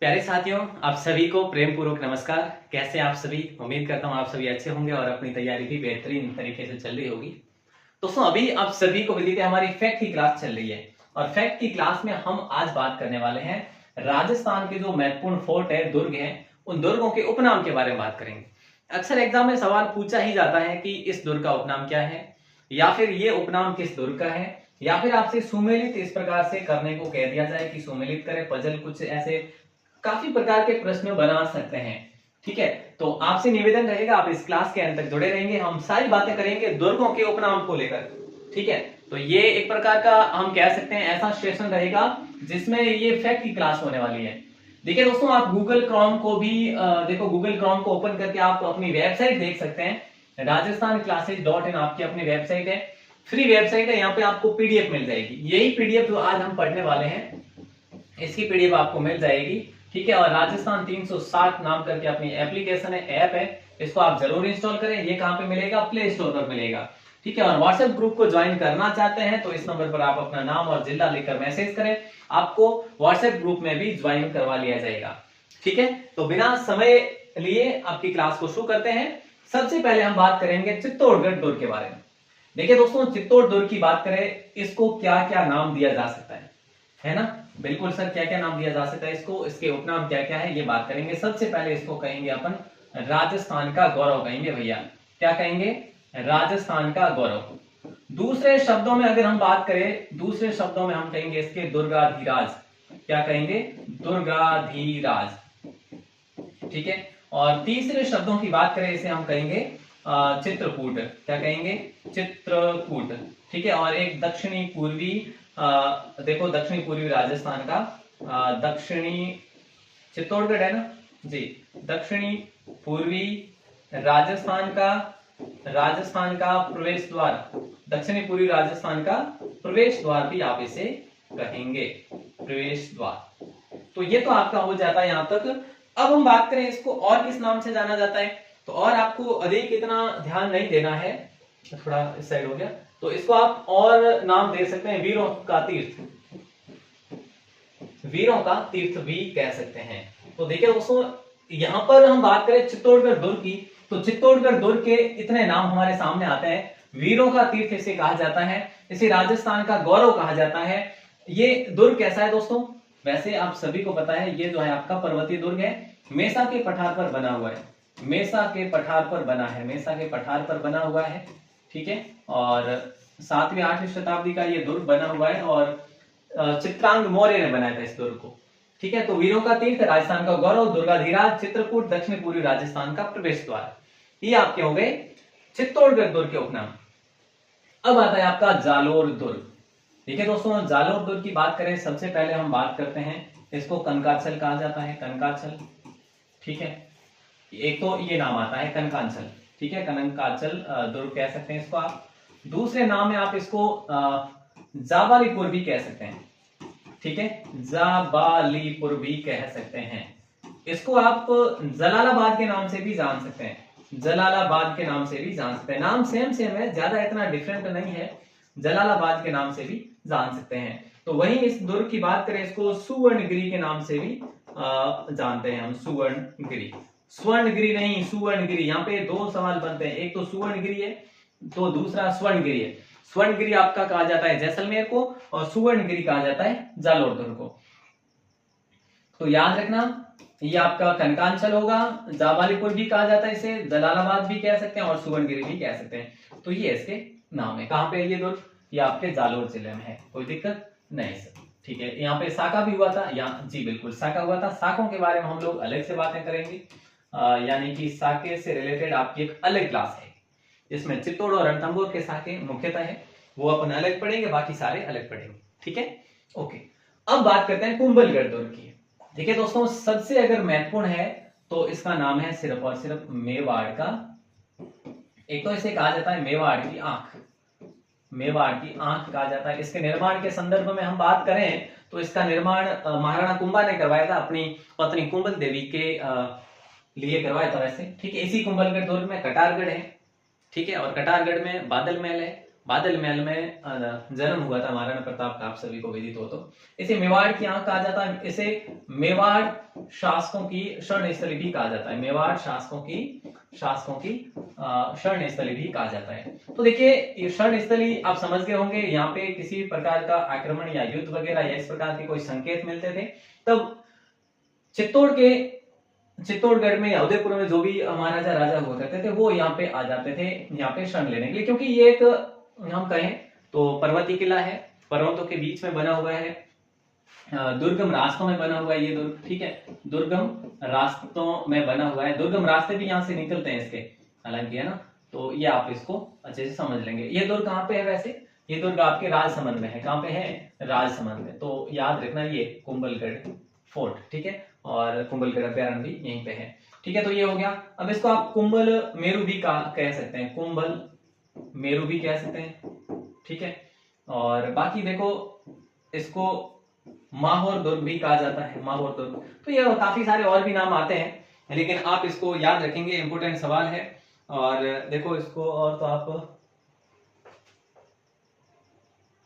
प्यारे साथियों, आप सभी को प्रेम पूर्वक नमस्कार। कैसे आप सभी? उम्मीद करता हूँ आप सभी अच्छे होंगे और अपनी तैयारी भी बेहतरीन तरीके से चल रही होगी। दोस्तों, अभी आप सभी को विदित है हमारी फैक्ट की क्लास चल रही है और फैक्ट की क्लास में हम आज बात करने वाले हैं राजस्थान के जो महत्वपूर्ण फोर्ट है, दुर्ग है, उन दुर्गों के उपनाम के बारे में बात करेंगे। अक्सर एग्जाम में सवाल पूछा ही जाता है कि इस दुर्ग का उपनाम क्या है, या फिर ये उपनाम किस दुर्ग का है, या फिर आपसे सुमेलित इस प्रकार से करने को कह दिया जाए कि सुमेलित करें पजल। कुछ ऐसे काफी प्रकार के प्रश्न बना सकते हैं। ठीक है, तो आपसे निवेदन रहेगा आप इस क्लास के अंत तक जुड़े रहेंगे। हम सारी बातें करेंगे दुर्गों के उपनाम को लेकर। ठीक है, तो ये एक प्रकार का हम कह सकते हैं ऐसा सेशन रहेगा जिसमें ये फैक्ट की क्लास होने वाली है। देखिए दोस्तों, आप गूगल क्रोम को भी देखो, गूगल क्रोम को ओपन करके आप अपनी वेबसाइट देख सकते हैं। rajasthanclasses.in आपकी अपनी वेबसाइट है, फ्री वेबसाइट है। यहाँ पे आपको पीडीएफ मिल जाएगी। यही पीडीएफ जो आज हम पढ़ने वाले हैं, इसकी पीडीएफ आपको मिल जाएगी। ठीक है, और राजस्थान 360 नाम करके अपनी एप्लीकेशन है, ऐप है, इसको आप जरूर इंस्टॉल करें। ये कहां पे मिलेगा? प्ले स्टोर पर मिलेगा। ठीक है, और व्हाट्सएप ग्रुप को ज्वाइन करना चाहते हैं तो इस नंबर पर आप अपना नाम और जिला लेकर मैसेज करें, आपको व्हाट्सएप ग्रुप में भी ज्वाइन करवा लिया जाएगा। ठीक है, तो बिना समय लिए आपकी क्लास को शुरू करते हैं। सबसे पहले हम बात करेंगे चित्तौड़गढ़ दुर्ग के बारे में। देखिए दोस्तों, चित्तौड़ दुर्ग की बात करें, इसको क्या क्या नाम दिया जा सकता है ना? बिल्कुल सर, क्या क्या नाम दिया जा सकता है इसको, इसके उपनाम क्या क्या है, ये बात करेंगे। सबसे पहले इसको कहेंगे अपन राजस्थान का गौरव कहेंगे भैया। क्या कहेंगे? राजस्थान का गौरव। दूसरे शब्दों में अगर हम बात करें, दूसरे शब्दों में हम कहेंगे इसके दुर्गाधिराज। क्या कहेंगे? दुर्गाधिराज। ठीक है, और तीसरे शब्दों की बात करें, इसे हम कहेंगे चित्रकूट। क्या कहेंगे? चित्रकूट। ठीक है, और एक दक्षिणी पूर्वी देखो, दक्षिणी पूर्वी राजस्थान का दक्षिणी चित्तौड़गढ़ है ना जी, दक्षिणी पूर्वी राजस्थान का प्रवेश द्वार, दक्षिणी पूर्वी राजस्थान का प्रवेश द्वार भी आप इसे कहेंगे, प्रवेश द्वार। तो ये तो आपका हो जाता है यहां तक। अब हम बात करें इसको और किस नाम से जाना जाता है, तो और आपको अधिक इतना ध्यान नहीं देना है, थोड़ा इस साइड हो गया, तो इसको आप और नाम दे सकते हैं वीरों का तीर्थ, वीरों का तीर्थ भी कह सकते हैं। तो देखिए दोस्तों, यहां पर हम बात करें चित्तौड़गढ़ दुर्ग की, तो चित्तौड़गढ़ दुर्ग के इतने नाम हमारे सामने आते हैं। वीरों का तीर्थ इसे कहा जाता है, इसे राजस्थान का गौरव कहा जाता है। ये दुर्ग कैसा है दोस्तों? वैसे आप सभी को पता है, ये जो है आपका पर्वतीय दुर्ग है, मेसा के पठार पर बना हुआ है, मेसा के पठार पर बना है, मेसा के पठार पर बना हुआ है। ठीक है, और 7वीं 8वीं शताब्दी का ये दुर्ग बना हुआ है और चित्रांग मौर्य ने बनाया था इस दुर्ग को। ठीक है, तो वीरों का तीर्थ, राजस्थान का गौरव, दुर्गाधिराज, चित्रकूट, दक्षिण पूर्वी राजस्थान का प्रवेश द्वार, ये आपके हो गए चित्तौड़गढ़ दुर्ग के उपनाम। अब आता है आपका जालोर दुर्ग। देखिए दोस्तों, जालोर दुर्ग की बात करें, सबसे पहले हम बात करते हैं, इसको कनकाचल कहा जाता है, कनकाचल। ठीक है, एक तो ये नाम आता है कनकाचल। ठीक है, कनकाचल दुर्ग कह सकते हैं इसको आप। दूसरे नाम में आप इसको जाबालीपुर भी कह सकते हैं। ठीक है, जाबालीपुर भी कह सकते हैं। इसको आप जलालाबाद के नाम से भी जान सकते हैं, जलालाबाद के नाम से भी जान सकते हैं। नाम सेम है, ज्यादा इतना डिफरेंट नहीं है, जलालाबाद के नाम से भी जान सकते हैं। तो वहीं इस दुर्ग की बात करें, इसको सुवर्णगिरी के नाम से भी जानते हैं हम, सुवर्णगिरी। स्वर्णगिरी नहीं, सुवर्णगिरी। यहाँ पे दो सवाल बनते हैं, एक तो सुवर्णगिरी है तो दूसरा स्वर्णगिरी है। स्वर्णगिरी आपका कहा जाता है जैसलमेर को और सुवर्णगिरी कहा जाता है जालोर दुर्ग को। तो याद रखना, ये आपका कनकांचल होगा, जाबालीपुर भी कहा जाता है इसे, जलालाबाद भी कह सकते हैं और सुवर्णगिरी भी कह सकते हैं। तो ये इसके नाम है। कहां पे ये दुर्ग? ये आपके जालोर जिले में है, कोई दिक्कत नहीं सर। ठीक है, यहाँ पे साका भी हुआ था, यहाँ जी बिल्कुल साका हुआ था। साकों के बारे में हम लोग अलग से बातें करेंगे, यानी कि साके से रिलेटेड आपकी एक अलग क्लास है, जिसमें चित्तौड़ और रणथंभौर के साके मुख्यतः है, वो अपन अलग पढ़ेंगे, बाकी सारे अलग पढ़ेंगे। ठीक है, ओके। अब बात करते हैं कुंभलगढ़ दुर्ग की। देखिए दोस्तों, सबसे अगर महत्वपूर्ण है तो इसका नाम है सिर्फ और सिर्फ मेवाड़ का। एक तो इसे कहा जाता है मेवाड़ की आंख, मेवाड़ की आंख कहा जाता है। इसके निर्माण के संदर्भ में हम बात करें तो इसका निर्माण महाराणा कुंभा ने करवाया था, अपनी पत्नी कुंभल देवी के लिए करवाया था वैसे। ठीक है, इसी कुंभलगढ़ दुर्ग में कटारगढ़ है। ठीक है, और कटारगढ़ में बादल महल है बादल महल में जन्म हुआ था महाराणा प्रताप का, आप सभी को विदित हो। तो इसे मेवाड़ की आंख कहा जाता है, इसे मेवाड़ शासकों की शरण स्थली भी कहा जाता है, मेवाड़ शासकों की शरण स्थली भी कहा जाता है। तो देखिए ये शरण स्थली आप समझ गए होंगे, यहाँ पे किसी प्रकार का आक्रमण या युद्ध वगैरह या इस प्रकार के कोई संकेत मिलते थे तब चित्तौड़गढ़ में या उदयपुर में जो भी महाराजा राजा हुआ करते थे वो यहाँ पे आ जाते थे, यहाँ पे शरण लेने के लिए, क्योंकि ये एक हम कहें तो पर्वतीय किला है, पर्वतों के बीच में बना हुआ है, दुर्गम रास्तों में बना हुआ है ये दुर्ग, ठीक है, दुर्गम रास्तों में बना हुआ है, दुर्गम रास्ते भी यहाँ से निकलते हैं इसके, हालांकि, है ना। तो ये आप इसको अच्छे से समझ लेंगे। ये दुर्ग कहाँ पे है वैसे? ये दुर्ग आपके राजसमंद में है। कहाँ पे है? राजसमंद में। तो याद रखना ये कुंभलगढ़ फोर्ट, ठीक है, और कुंभलगढ़ अभ्यारण्य भी यहीं पे है, ठीक है। तो ये हो गया। अब इसको आप कुंभल मेरु भी कह सकते हैं, कुंभल मेरु भी कह सकते हैं, ठीक है। और बाकी देखो इसको माहौर दुर्ग भी कहा जाता है, माहौर दुर्ग। तो ये काफी सारे और भी नाम आते हैं, लेकिन आप इसको याद रखेंगे, इंपोर्टेंट सवाल है। और देखो इसको और तो आप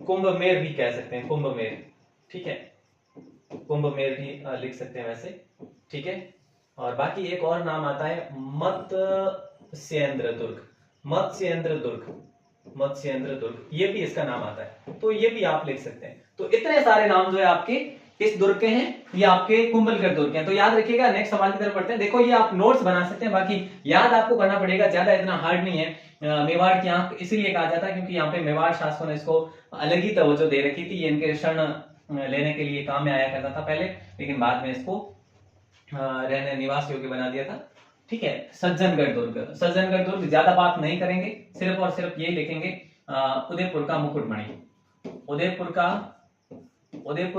कुंभमेर भी कह सकते हैं, कुंभमेर, ठीक है, कुंभमेर भी लिख सकते हैं वैसे, ठीक है। और बाकी एक और नाम आता है मत्स्येंद्र दुर्ग, मत्स्येंद्र दुर्ग, मत्स्येंद्र दुर्ग, ये भी इसका नाम आता है, तो ये भी आप लिख सकते हैं। तो इतने सारे नाम जो है आपके इस दुर्ग के हैं, ये आपके कुंभलगढ़ दुर्ग के हैं। तो याद रखिएगा, नेक्स्ट सवाल की तरफ बढ़ते हैं। देखो ये आप नोट्स बना सकते हैं, बाकी याद आपको करना पड़ेगा, ज्यादा इतना हार्ड नहीं है। मेवाड़ की आंख इसलिए कहा जाता है क्योंकि यहाँ पे मेवाड़ शासकों ने इसको अलग ही तवज्जो दे रखी थी, ये इनके शरण लेने के लिए काम में आया करता था पहले, लेकिन बाद में इसको रहने निवास योग्य बना दिया था, ठीक है। सज्जनगढ़ दुर्ग, सज्जनगढ़ दुर्ग ज्यादा बात नहीं करेंगे, सिर्फ और सिर्फ यही लिखेंगे उदयपुर का मुकुटमणि, उदयपुर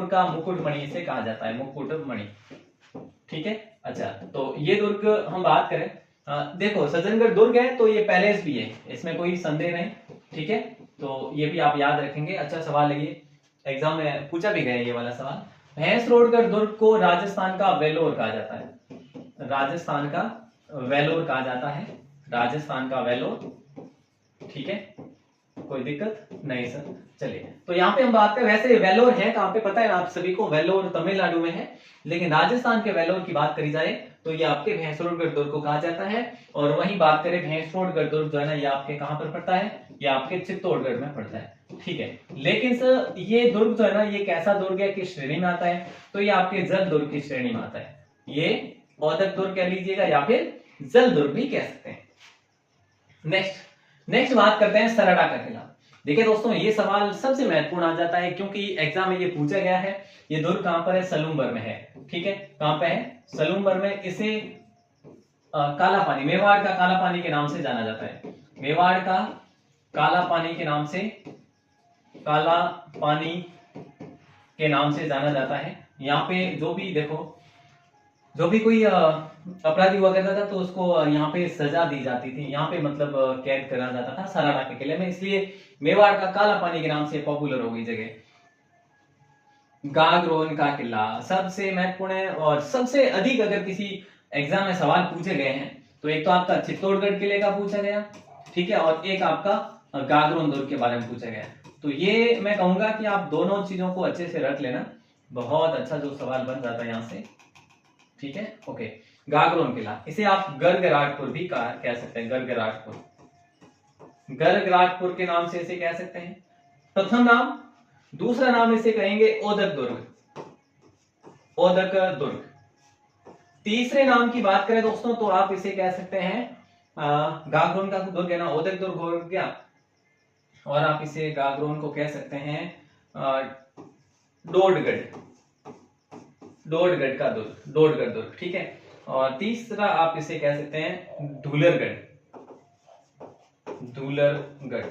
का मुकुटमणि इसे कहा जाता है, मुकुटमणि, ठीक है। अच्छा, तो ये दुर्ग हम बात करें, देखो सज्जनगढ़ दुर्ग है तो ये पैलेस भी है, इसमें कोई संदेह नहीं, ठीक है। तो ये भी आप याद रखेंगे। अच्छा सवाल है ये, एग्जाम में पूछा भी गया ये वाला सवाल। भैंसरोडगढ़ दुर्ग को राजस्थान का वेलोर कहा जाता है, राजस्थान का वेलोर कहा जाता है, राजस्थान का वेलोर, ठीक है, कोई दिक्कत नहीं सर। चलिए, तो यहाँ पे हम बात करें, वैसे वेलोर है कहाँ पे पता है आप सभी को? वेलोर तमिलनाडु में है, लेकिन राजस्थान के वेलोर की बात करी जाए तो ये आपके भैंसरोडगढ़ दुर्ग को कहा जाता है। और वहीं बात करें भैंसरोडगढ़ दुर्ग जो है ना, ये आपके कहाँ पर पड़ता है? ये आपके चित्तौड़गढ़ में पड़ता है, ठीक है। लेकिन सर ये दुर्ग जो है ना, ये कैसा दुर्ग है, किस श्रेणी में आता है? तो ये आपके जल दुर्ग की श्रेणी में आता है, ये औदक दुर्ग कह लीजिएगा या फिर जल दुर्ग भी कह सकते हैं। नेक्स्ट बात करते हैं सरड़ा का किला। देखिए दोस्तों, ये सवाल सबसे महत्वपूर्ण आ जाता है क्योंकि एग्जाम में ये पूछा गया है। ये दुर्ग कहां पर है? सलूम्बर में है, ठीक है। कहां पे है? सलूम्बर में। इसे काला पानी, मेवाड़ का काला पानी के नाम से जाना जाता है, मेवाड़ का काला पानी के नाम से, काला पानी के नाम से जाना जाता है। यहाँ पे जो भी देखो, जो भी कोई अपराधी हुआ करता था तो उसको यहाँ पे सजा दी जाती थी, यहाँ पे मतलब कैद करा जाता था सरड़ा के किले में, इसलिए मेवाड़ का काला पानी के नाम से पॉपुलर हो गई जगह। गागरोन का किला सबसे महत्वपूर्ण है, और सबसे अधिक अगर किसी एग्जाम में सवाल पूछे गए हैं तो एक तो आपका चित्तौड़गढ़ किले का पूछा गया, ठीक है, और एक आपका गागरोन दुर्ग के बारे में पूछा गया। तो ये मैं कहूंगा कि आप दोनों चीजों को अच्छे से रख लेना, बहुत अच्छा जो सवाल बन जाता है यहाँ से, ठीक है। ओके, गागरोन किला, इसे आप गर्गराटपुर भी कह सकते हैं, गर्गराटपुर, गर्गराटपुर के नाम से इसे कह सकते हैं, प्रथम नाम। दूसरा नाम इसे कहेंगे ओदक दुर्ग, ओदक दुर्ग। तीसरे नाम की बात करें दोस्तों तो आप इसे कह सकते हैं गागरोन का दुर्ग है ना, ओदक दुर्ग हो गया, और आप इसे गागरोन को कह सकते हैं डोडगढ़, डोडगढ़ का दुर्ग, डोडगढ़ दुर्ग, ठीक है। और तीसरा आप इसे कह सकते हैं धूलरगढ़, धूलरगढ़,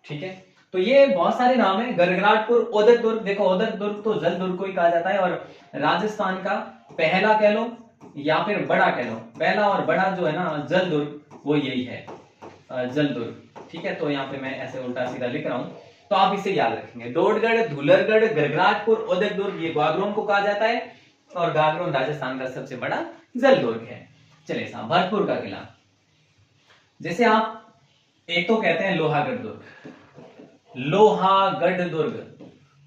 ठीक है। तो ये बहुत सारे नाम है, गर्गराटपुर, ओदक दुर्ग। देखो ओदक दुर्ग तो जल दुर्ग को ही कहा जाता है, और राजस्थान का पहला कह लो या फिर बड़ा कह लो, पहला और बड़ा जो है ना जल दुर्ग, वो यही है, जल दुर्ग, ठीक है। तो यहाँ पे मैं ऐसे उल्टा सीधा लिख रहा हूं, तो आप इसे याद रखेंगे, डोडगढ़, धूलरगढ़, गर्गराटपुर, ओदक दुर्ग, ये गागरोन को कहा जाता है, और गागरोन राजस्थान का सबसे बड़ा जल दुर्ग है। चलिए साहब, भरतपुर का किला, जैसे आप एक तो कहते हैं लोहागढ़ दुर्ग, लोहागढ़ दुर्ग।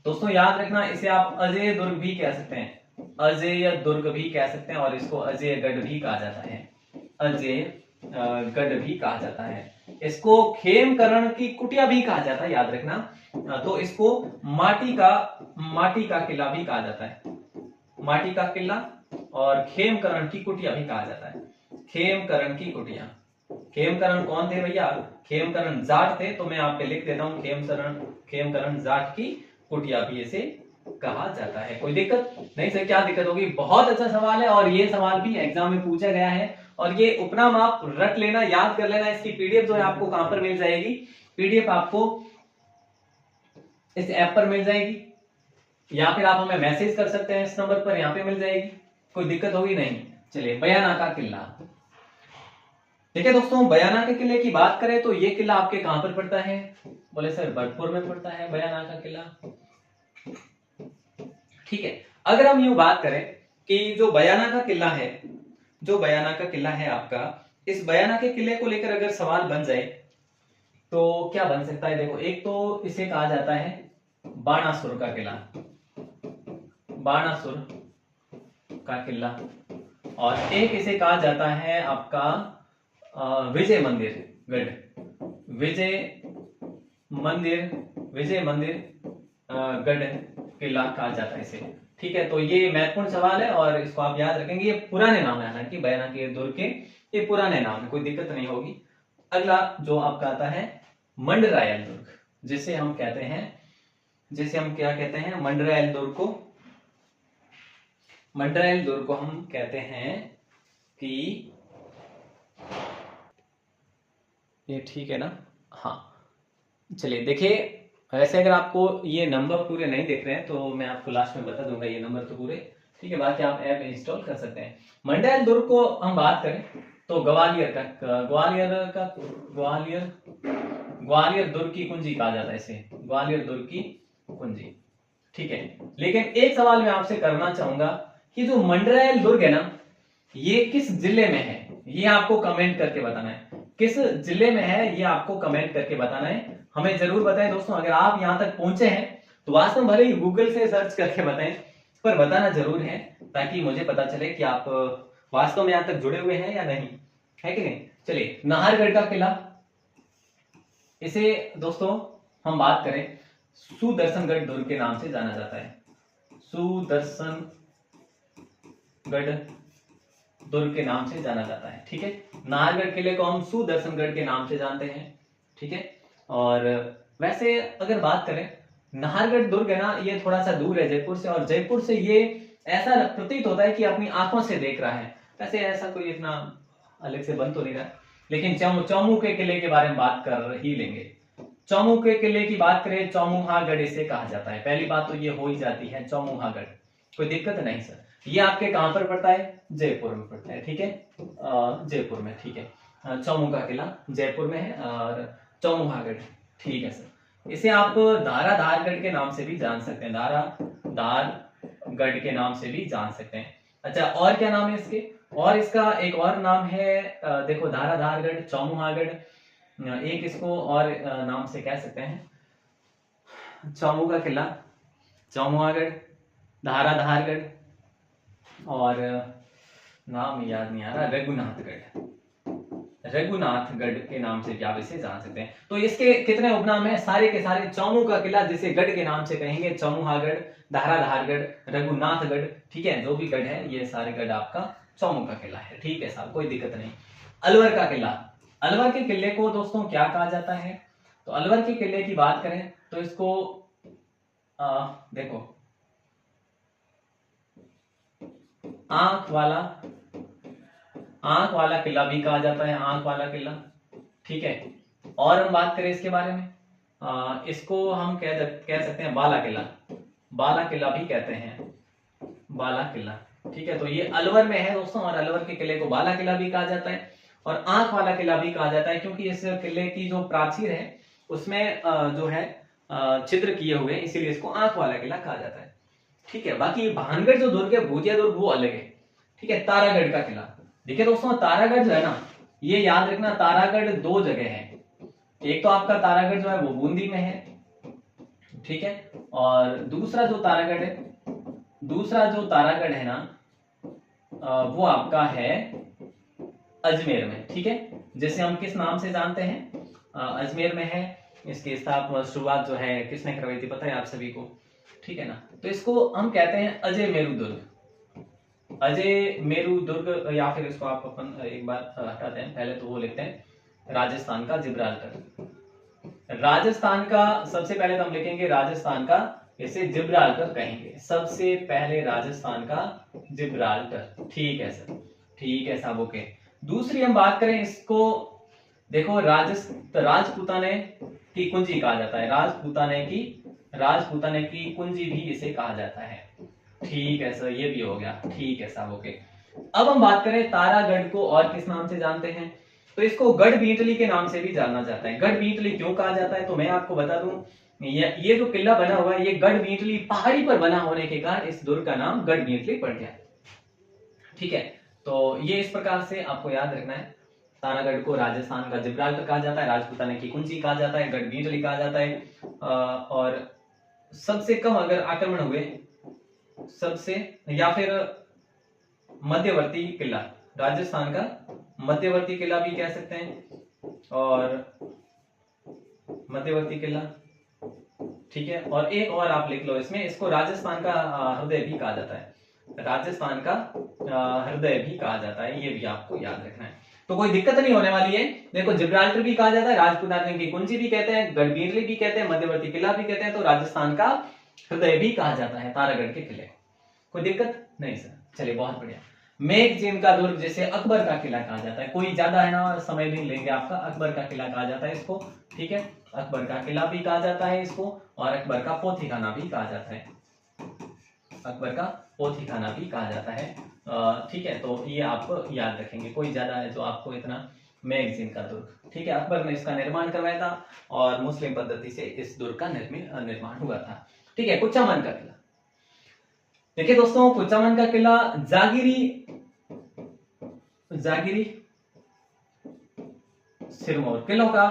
दोस्तों याद रखना, इसे आप अजय दुर्ग भी कह सकते हैं, अजय दुर्ग भी कह सकते हैं, और इसको अजयगढ़ भी कहा जाता है, अजय गढ़ भी कहा जाता है। इसको खेमकरण की कुटिया भी कहा जाता है, याद रखना। तो इसको माटी का किला भी कहा जाता है, माटी का किला, और खेमकरण की कुटिया भी कहा जाता है, खेमकरण की कुटिया। खेमकरण कौन थे भैया? खेमकरण जाट थे। तो मैं आप पे लिख देता हूं, खेमकरण जाट की कुटिया भी इसे कहा जाता है। कोई दिक्कत नहीं सर? क्या दिक्कत होगी? बहुत अच्छा सवाल है, और ये सवाल भी एग्जाम में पूछा गया है। और ये उपनाम आप रट लेना, याद कर लेना। इसकी पीडीएफ जो है आपको कहां पर मिल जाएगी? पीडीएफ आपको इस ऐप पर मिल जाएगी, या फिर आप हमें मैसेज कर सकते हैं इस नंबर पर, यहां पे मिल जाएगी। कोई दिक्कत होगी नहीं। चलिए, बयाना का किला। ठीक है दोस्तों, बयाना के किले की बात करें तो ये किला आपके कहां पर पड़ता है? बोले सर भरतपुर में पड़ता है बयाना का किला। ठीक है, अगर हम यूं बात करें कि जो बयाना का किला है, जो बयाना का किला है आपका, इस बयाना के किले को लेकर अगर सवाल बन जाए तो क्या बन सकता है? देखो, एक तो इसे कहा जाता है बाणासुर का किला, बाणासुर का किला, और एक इसे कहा जाता है आपका विजय मंदिर गढ़, विजय मंदिर गढ़ किला कहा जाता है इसे। ठीक है, तो ये महत्वपूर्ण सवाल है और इसको आप याद रखेंगे। ये पुराने नाम है, हालांकि बयाना के दुर्ग के ये पुराने नाम है, कोई दिक्कत नहीं होगी। अगला जो आपका आता है मंडरायल दुर्ग, जिसे हम कहते हैं, जिसे हम क्या कहते हैं? मंडरायल दुर्ग को, मंडरायल दुर्ग को हम कहते हैं कि ये, ठीक है ना? हाँ, चलिए देखिए, वैसे अगर आपको ये नंबर पूरे नहीं दिख रहे हैं तो मैं आपको लास्ट में बता दूंगा ये नंबर तो पूरे। ठीक है, बाकी आप ऐप इंस्टॉल कर सकते हैं। मंडरायल दुर्ग को हम बात करें तो ग्वालियर दुर्ग की कुंजी कहा जाता है इसे, ग्वालियर दुर्ग की कुंजी। ठीक है, लेकिन एक सवाल मैं आपसे करना चाहूंगा कि जो मंडरायल दुर्ग है ना, ये किस जिले में है? ये आपको कमेंट करके बताना है, किस जिले में है ये आपको कमेंट करके बताना है। हमें जरूर बताएं दोस्तों, अगर आप यहां तक पहुंचे हैं तो वास्तव में भले ही गूगल से सर्च करके बताएं, पर बताना जरूर है, ताकि मुझे पता चले कि आप वास्तव में यहां तक जुड़े हुए हैं या नहीं, है कि नहीं। चलिए, नाहरगढ़ का किला, इसे दोस्तों हम बात करें सुदर्शनगढ़ दुर्ग के नाम से जाना जाता है, सुदर्शनगढ़ दुर्ग के नाम से जाना जाता है। ठीक है, नाहरगढ़ किले को हम सुदर्शनगढ़ के नाम से जानते हैं। ठीक है, और वैसे अगर बात करें, नाहरगढ़ दुर्ग है ना, ये थोड़ा सा दूर है जयपुर से, और जयपुर से ये ऐसा प्रतीत होता है कि अपनी आंखों से देख रहा है। वैसे ऐसा कोई इतना अलग से बन तो नहीं रहा, लेकिन चौमू के किले के बारे में बात कर ही लेंगे। चौमू के किले की बात करें, चौमुहागढ़ इसे कहा जाता है। पहली बात तो ये हो ही जाती है, चौमुहागढ़, कोई दिक्कत नहीं सर। ये आपके कहां पर पड़ता है? जयपुर में पड़ता है। ठीक है, जयपुर में। ठीक है, चौमू का किला जयपुर में है, और चौमुहागढ़, ठीक है सर। इसे आप धाराधारगढ़ के नाम से भी जान सकते हैं, धाराधारगढ़ के नाम से भी जान सकते हैं। अच्छा, और क्या नाम है इसके? और इसका एक और नाम है, देखो, धाराधारगढ़, चौमुहागढ़, एक इसको और नाम से कह सकते हैं, चौमू का किला, चौमुहागढ़, धाराधारगढ़, और नाम याद नहीं आ रहा, रघुनाथगढ़ के नाम से भी आप इसे जान सकते हैं। तो इसके कितने उपनाम हैं? सारे के सारे। चौमू का किला जिसे गढ़ के नाम से कहेंगे, चौमुहागढ़, धाराधारगढ़, रघुनाथगढ़, ठीक है, जो भी गढ़ है ये सारे गढ़ आपका चौमू का किला है। ठीक है साहब, कोई दिक्कत नहीं। अलवर का किला, अलवर के किले को दोस्तों क्या कहा जाता है? तो अलवर के किले की बात करें तो इसको देखो, आंख वाला किला भी कहा जाता है, आंख वाला किला। ठीक है, और हम बात करें इसके बारे में, इसको हम कह सकते हैं बाला किला, बाला किला भी कहते हैं, बाला किला। ठीक है, तो ये अलवर में है दोस्तों, और अलवर के किले को बाला किला भी कहा जाता है और आंख वाला किला भी कहा जाता है, क्योंकि इस किले की जो प्राचीर है उसमें जो है छिद्र किए हुए हैं, इसीलिए इसको आंख वाला किला कहा जाता है। ठीक है, बाकी भानगढ़ जो दुर्ग है, भूतिया दुर्ग, वो अलग है। ठीक है, तारागढ़ का किला, देखिए दोस्तों, तारागढ़ जो है ना, ये याद रखना, तारागढ़ दो जगह है, एक तो आपका तारागढ़ जो है वो बूंदी में है, ठीक है, और दूसरा जो तारागढ़ है ना वो आपका है अजमेर में, ठीक है, जैसे हम किस नाम से जानते हैं, अजमेर में है। इसकी स्थापना शुरुआत जो है किसने करवाई थी पता है आप सभी को, ठीक है ना। तो इसको हम कहते हैं अजय मेरू दुर्ग, अजय मेरू दुर्ग, या फिर इसको आप अपन एक बार हटाते हैं, पहले तो वो लिखते हैं राजस्थान का जिब्राल्टर। राजस्थान का सबसे पहले तो हम लिखेंगे राजस्थान का, इसे जिब्राल्टर कहेंगे, सबसे पहले राजस्थान का जिब्राल्टर, ठीक है सर, ठीक है साहब, ओके। दूसरी हम बात करें इसको, देखो राजपूताने की कुंजी कहा जाता है, राजपूताने की कुंजी भी इसे कहा जाता है, ठीक है सर, ये भी हो गया, ठीक है साहब, ओके। अब हम बात करें तारागढ़ को और किस नाम से जानते हैं, तो इसको गढ़ बीटली के नाम से भी जाना जाता है। गढ़ बीटली क्यों कहा जाता है तो मैं आपको बता दूं, ये जो किला बना हुआ है ये गढ़ बीटली पहाड़ी पर बना होने के कारण इस दुर्ग का नाम गढ़ बीटली पड़ गया, ठीक है। तो ये इस प्रकार से आपको याद रखना है, तारागढ़ को राजस्थान का जिब्राल्टर कहा जाता है, राजपूताना की कुंजी कहा जाता है, गढ़ बीटली कहा जाता है, और सबसे कम अगर आक्रमण हुए, सबसे या फिर मध्यवर्ती किला, राजस्थान का मध्यवर्ती किला भी कह सकते हैं, और मध्यवर्ती किला, ठीक है। और एक और आप लिख लो इसमें, इसको राजस्थान का हृदय भी कहा जाता है, राजस्थान का हृदय भी कहा जाता है, ये भी आपको याद रखना है। तो कोई दिक्कत नहीं होने वाली है। देखो जिब्राल्टर भी कहा जाता है, राजपूताना की कुंजी भी कहते हैं, गढ़बीरली भी कहते हैं, मध्यवर्ती किला भी कहते हैं, तो राजस्थान का हृदय भी कहा जाता है तारागढ़ के किले। कोई दिक्कत नहीं सर, चलिए बहुत बढ़िया। मेघजीन का दुर्ग जैसे अकबर का किला कहा जाता है, कोई ज्यादा है ना समय नहीं लेंगे आपका, अकबर का किला कहा जाता है इसको, ठीक है, अकबर का किला भी कहा जाता है इसको, और अकबर का पोथीखाना भी कहा जाता है, अकबर का पोथीखाना भी कहा जाता है, ठीक है। तो ये आप याद रखेंगे, कोई ज्यादा है जो आपको इतना, मेघजीन का दुर्ग, ठीक है, अकबर ने इसका निर्माण करवाया था और मुस्लिम पद्धति से इस दुर्ग का निर्माण हुआ था, ठीक है। कुचामन का किला, देखिए दोस्तों कुचामन का किला जागिरी सिरमौर किलों का,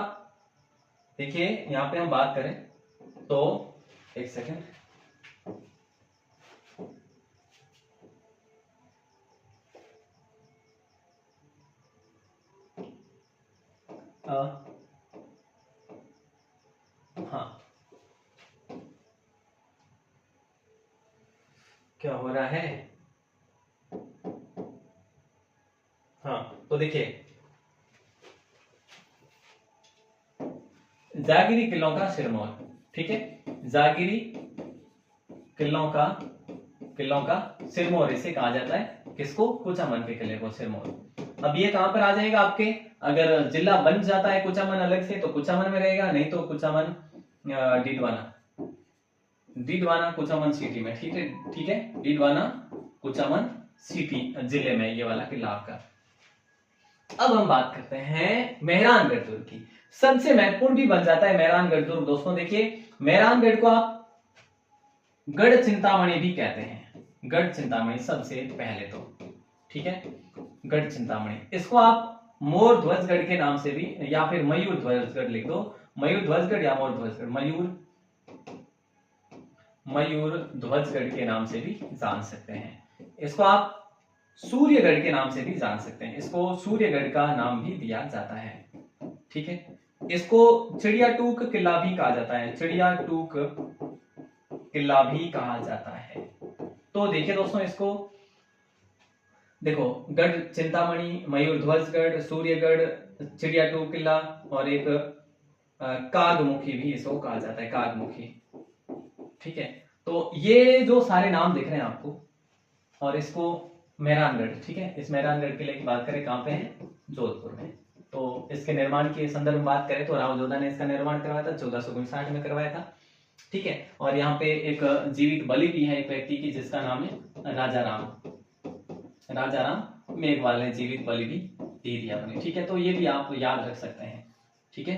देखिए यहां पे हम बात करें तो, एक सेकेंड, हाँ क्या हो रहा है, हाँ तो देखिए जागिरी किलों का सिरमौर, ठीक है, जागिरी किलों का सिरमौर इसे कहा जाता है, किसको, कुचामन के किले को सिरमौर। अब ये कहां पर आ जाएगा आपके, अगर जिला बन जाता है कुचामन अलग से तो कुचामन में रहेगा, नहीं तो कुचामन डीडवाना कुचामन सिटी में, ठीक है, डीडवाना कुचामन सिटी जिले में ये वाला किला आपका। अब हम बात करते हैं मेहरानगढ़ दुर्ग की, सबसे महत्वपूर्ण भी बन जाता है मेहरानगढ़ दुर्ग। दोस्तों देखिए मेहरानगढ़ को आप गढ़ चिंतामणि भी कहते हैं, गढ़ चिंतामणि सबसे पहले तो, ठीक है, गढ़ चिंतामणि, इसको आप मोर ध्वजगढ़ के नाम से भी, या फिर मयूर ध्वजगढ़ लिख दो, मयूर ध्वजगढ़ या मोर ध्वजगढ़, मयूर ध्वजगढ़ के नाम से भी जान सकते हैं। इसको आप सूर्यगढ़ के नाम से भी जान सकते हैं, इसको सूर्यगढ़ का नाम भी दिया जाता है, ठीक है। इसको चिड़िया टूक किला भी कहा जाता है, चिड़िया टूक किला भी कहा जाता है। तो देखिए दोस्तों इसको देखो, गढ़ चिंतामणि, मयूर ध्वजगढ़, सूर्यगढ़, चिड़िया टूक किला, और एक कागमुखी भी इसको कहा जाता है, कागमुखी, ठीक है। तो ये जो सारे नाम दिख रहे हैं आपको, और इसको मेहरानगढ़, ठीक है, इस मेहरानगढ़ किले की बात करें कहां पे है, जोधपुर में। तो इसके निर्माण के संदर्भ में बात करें तो राव जोधा ने इसका निर्माण करवाया था, 1459 में करवाया था, ठीक है। और यहाँ पे एक जीवित बलि भी है एक व्यक्ति की, जिसका नाम है राजा राम मेघवाल ने जीवित बलि भी दे दिया अपने, ठीक है। तो ये भी आप याद रख सकते हैं, ठीक है।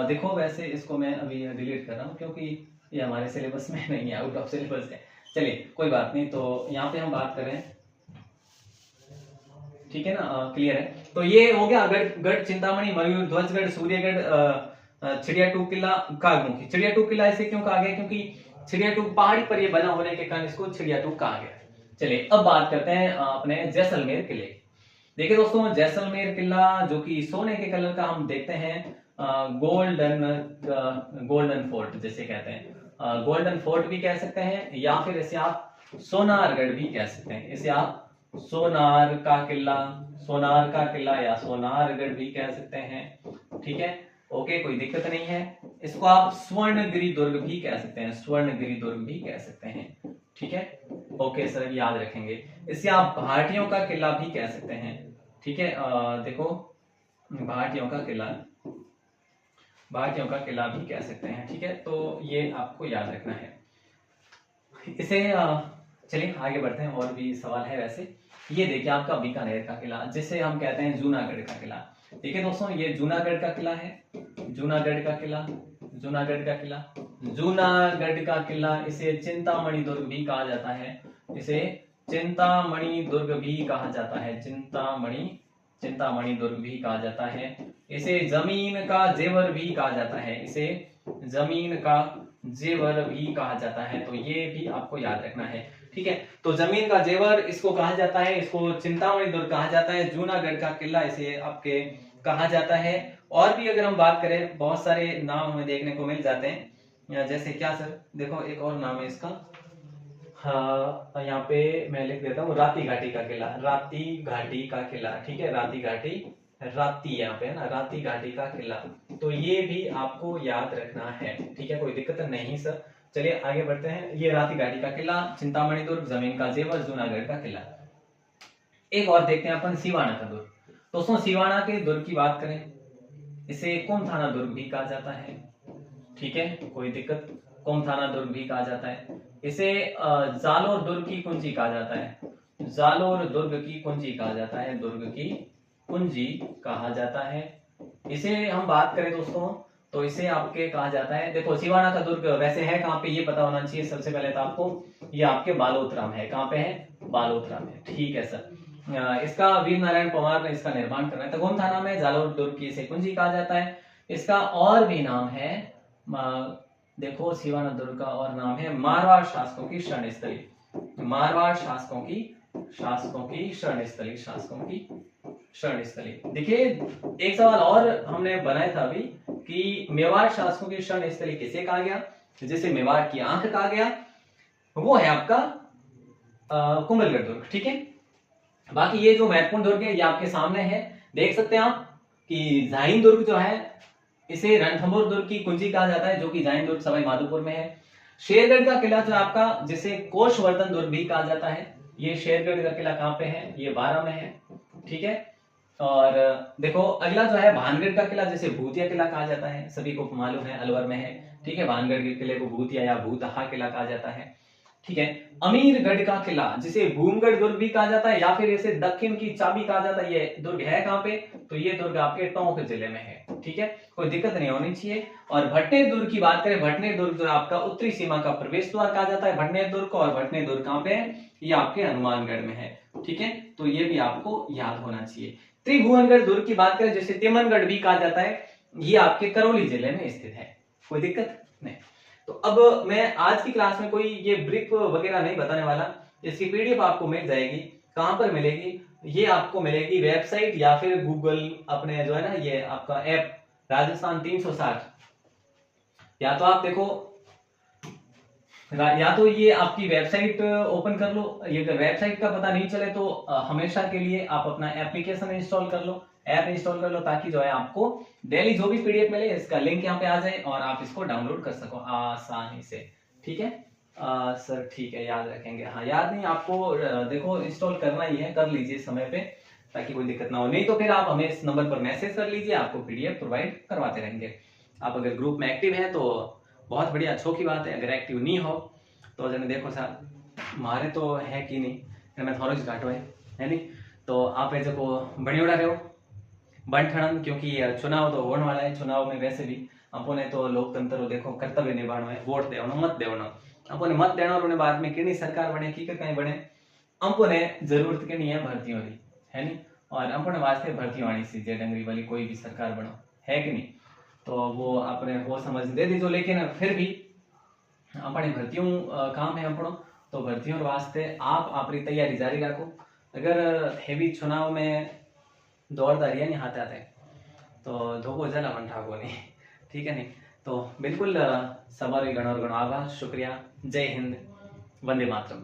देखो वैसे इसको मैं अभी डिलीट कर रहा हूँ क्योंकि ये हमारे सिलेबस में नहीं है, आउट ऑफ सिलेबस है, चलिए कोई बात नहीं। तो यहाँ पे हम बात करें ठीक है ना, क्लियर है। तो ये हो गया गढ़ चिंतामणि, मयूर ध्वजगढ़, सूर्यगढ़, चिड़ियाटू किला, कागमुखी। चिड़ियाटू किला ऐसे क्यों कहा गया, क्योंकि चिड़ियाटू पहाड़ी पर ये बना होने के कारण इसको चिड़ियाटू कहा गया। चलिए अब बात करते हैं अपने जैसलमेर किले। देखिए दोस्तों, जैसलमेर किला जो कि सोने के कलर का हम देखते हैं, गोल्डन फोर्ट जिसे कहते हैं, गोल्डन फोर्ट भी कह सकते हैं, या फिर इसे आप सोनारगढ़ भी कह सकते हैं। इसे आप सोनार का किला या सोनारगढ़ भी कह सकते हैं। ठीक है, ओके, कोई दिक्कत नहीं है। इसको आप स्वर्णगिरी दुर्ग भी कह सकते हैं, स्वर्णगिरी दुर्ग भी कह सकते हैं। ठीक है, ओके सर, याद रखेंगे। इसे आप भाटियों का किला भी कह सकते हैं। ठीक है, देखो भाटियों का किला भी कह सकते हैं। ठीक है, तो ये आपको याद रखना है इसे। चलिए आगे बढ़ते हैं, और भी सवाल है वैसे। ये देखिए आपका बीकानेर का किला, जिसे हम कहते हैं जूनागढ़ का किला। देखिए दोस्तों, ये जूनागढ़ का किला है, जूनागढ़ का किला। इसे चिंतामणि दुर्ग भी कहा जाता है, इसे चिंतामणि दुर्ग भी कहा जाता है, चिंतामणि दुर्ग भी कहा जाता है। इसे जमीन का जेवर भी कहा जाता है, इसे जमीन का जेवर भी कहा जाता है। तो ये भी आपको याद रखना है। ठीक है, तो जमीन का जेवर इसको कहा जाता है, इसको चिंतामणि दुर्ग कहा जाता है, जूनागढ़ का किला इसे आपके कहा जाता है। और भी अगर हम बात करें, बहुत सारे नाम हमें देखने को मिल जाते हैं, जैसे क्या सर, देखो एक और नाम है इसका, हाँ यहाँ पे मैं लिख देता हूँ, राती घाटी का किला, ठीक है, राती यहाँ पे है ना, राती घाटी का किला। तो ये भी आपको याद रखना है। ठीक है, कोई दिक्कत नहीं सर। चलिए आगे बढ़ते हैं। ये राती घाटी का किला, चिंतामणि दुर्ग, जमीन का जेवर, जूनागढ़ का किला। एक और देखते हैं अपन, सिवाना का दुर्ग। दोस्तों, सिवाना के दुर्ग की बात करें, इसे कोमथाना दुर्ग भी कहा जाता है। ठीक है, कोई दिक्कत, कोमथाना दुर्ग भी कहा जाता है। इसे जालोर दुर्ग की कुंजी कहा जाता है, जालोर दुर्ग की कुंजी कहा जाता है, दुर्ग की कुंजी कहा जाता है। इसे हम बात करें दोस्तों, तो इसे आपके कहा जाता है, देखो सिवाना का दुर्ग वैसे है कहाँ पे, ये पता होना चाहिए सबसे पहले तो आपको। ये आपके बालोतरा में है, कहाँ पे है, बालोतरा में। ठीक है सर, इसका वीर नारायण पवार ने इसका निर्माण कराया था। गोमथाना में जालोर दुर्ग की इसे कुंजी कहा जाता है। इसका और भी नाम है, देखो सिवाना दुर्ग का और नाम है मारवाड़ शासकों की शरणस्थली, मारवाड़ शासकों की शरणस्थली। देखिए एक सवाल और हमने बनाया था अभी कि मेवाड़ शासकों की शरणस्थली किसे कहा गया, जिसे मेवाड़ की आंख कहा गया, वो है आपका कुंभलगढ़ दुर्ग। ठीक है, बाकी ये जो महत्वपूर्ण दुर्ग है ये आपके सामने है, देख सकते हैं आप कि जाहिन दुर्ग जो है इसे रणथंभौर दुर्ग की कुंजी कहा जाता है, जो कि जाहिन दुर्ग सवाई माधोपुर में है। शेरगढ़ का किला जो आपका, जिसे कोषवर्धन दुर्ग भी कहा जाता है, ये शेरगढ़ का किला कहां पे है, ये 12 में है। ठीक है, और देखो अगला जो है भानगढ़ का किला, जिसे भूतिया किला कहा जाता है, सभी को मालूम है, अलवर में है। ठीक है, भानगढ़ के किले को भूतिया या भूतहा किला कहा जाता है। ठीक है, अमीरगढ़ का किला, जिसे भूमगढ़ दुर्ग भी कहा जाता है, या फिर इसे दक्षिण की चाबी कहा जाता है, ये दुर्ग है कहां पे, तो ये दुर्ग आपके टोंक जिले में है। ठीक है, कोई दिक्कत नहीं होनी चाहिए। और भटनेर दुर्ग की बात करें, भटनेर दुर्ग जो आपका उत्तरी सीमा का प्रवेश द्वार कहा जाता है भटनेर दुर्ग को, और भटनेर दुर्ग कहां पे है, ये आपके हनुमानगढ़ में है। ठीक है, तो ये भी आपको याद होना चाहिए। त्रिभुवनगढ़ दुर्ग की बात करें, जिसे तिमनगढ़ भी कहा जाता है, ये आपके करौली जिले में स्थित है। कोई दिक्कत नहीं। तो अब मैं आज की क्लास में कोई ये ब्रिक वगैरह नहीं बताने वाला, इसकी पीडीएफ आपको मिल जाएगी। कहां पर मिलेगी, ये आपको मिलेगी वेबसाइट या फिर गूगल अपने जो है ना, ये आपका ऐप राजस्थान 360, या तो आप देखो, या तो ये आपकी वेबसाइट ओपन कर लो। ये अगर वेबसाइट का पता नहीं चले तो हमेशा के लिए आप अपना एप्लीकेशन इंस्टॉल कर लो, ऐप इंस्टॉल कर लो, ताकि जो है आपको डेली जो भी पीडीएफ मिले इसका लिंक यहाँ पे आ जाए और आप इसको डाउनलोड कर सको आसानी से। ठीक है सर, ठीक है, याद रखेंगे। हाँ, याद नहीं आपको, देखो इंस्टॉल करना ही है, कर लीजिए समय पे, ताकि कोई दिक्कत ना हो। नहीं तो फिर आप हमें इस नंबर पर मैसेज कर लीजिए, आपको पीडीएफ प्रोवाइड करवाते रहेंगे। आप अगर ग्रुप में एक्टिव है तो बहुत बढ़िया, अच्छो की बात है। अगर एक्टिव नहीं हो तो जने देखो सर, मारे तो है कि नहीं, मैं थोड़ा घाटो है नहीं, तो आप ऐसे को बनी उड़ा रहे हो बन ठणन, क्योंकि चुनाव तो होने वाला है। चुनाव में वैसे भी अपने तो लोकतंत्र देखो कर्तव्य निभाना है, वोट देना, मत देना, अपने मत देना, और बाद में कितनी सरकार बने की कहीं बने, अपने जरूरत के नहीं है भर्तियों की, है नहीं। और अपने वास्ते भर्ती वाणी सी जे डंगरी वाली कोई भी सरकार बनो है कि नहीं, तो वो अपने वो समझ दे दीजो। लेकिन फिर भी अपने भर्तियों काम है अपनो, तो भर्तियों वास्ते आप अपनी तैयारी जारी रखो। अगर हेवी चुनाव में दौड़ता रहिए नहीं हाथ आते तो धोखो जला मन ठाको नहीं, ठीक है नहीं। तो बिल्कुल सवारी गणो और गणो आभार, शुक्रिया, जय हिंद, वंदे मातरम।